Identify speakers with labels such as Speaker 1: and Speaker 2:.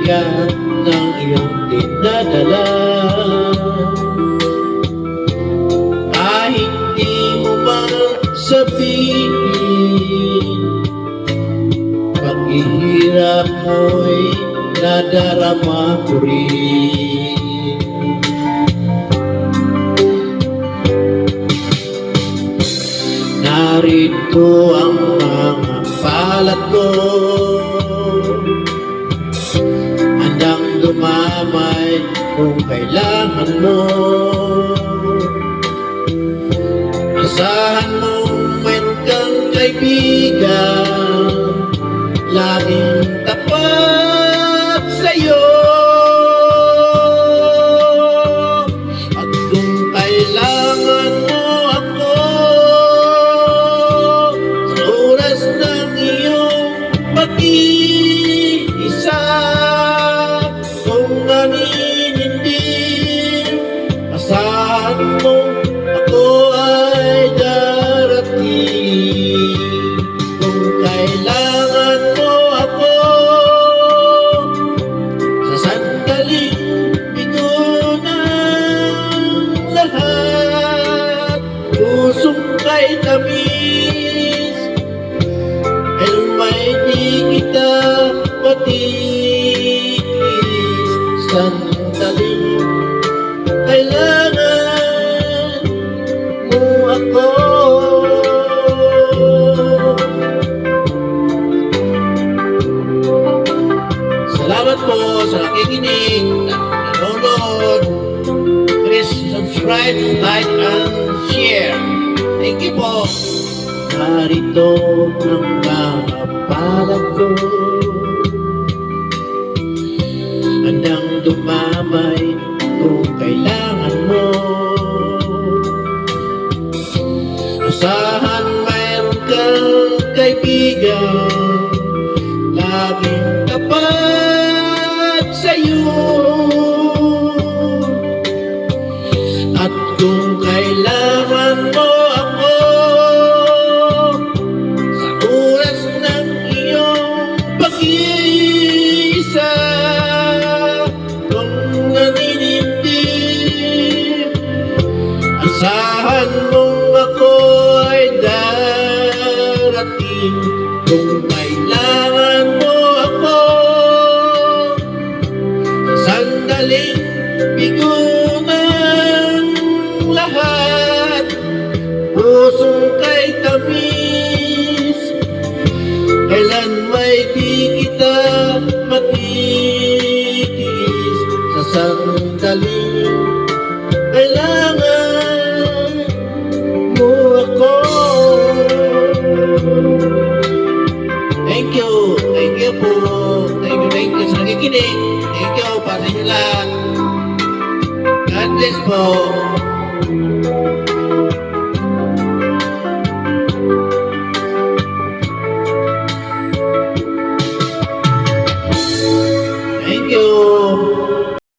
Speaker 1: bigat ng iyong dinadala. Kahit di mo man sabihin, paghihirap mo'y nadarama ko rin. Narito ang mga palad ko, handang dumamay kung kailangan mo. Asahan mong mayroon kang kaibigan, laging tapat sa'yo. At kung kailangan mo ako sa oras ng iyong pag-iisa, kung naninindi, asahan mo ako ay darating. Kung kailangan mo ako sa sandaling bigo ng lahat, pusong kay tamis, kailan may di kita matigis. Sandaling kailangan mo ako. Salamat po sa nakikinig at nanonood. Please subscribe, like, and share. Thank you po. Narito ang mga palad ko, handang dumamay kung kailangan mo. Asahan mayroon kang kaibigan, laging tapat sa'yo. At kung kailangan mo ako sa oras ng iyong pag-iisa, kung naninindi, asahan mong ako ay darating. Kung kailangan mo ako sa sandaling bigo ng lahat, pusong kay tamis, kailan may di kita matitiis. Sa sandaling kailangan mo ako. Thank you po. Thank you sa nakikinig. Thank you para sa inyo lahat. God bless po.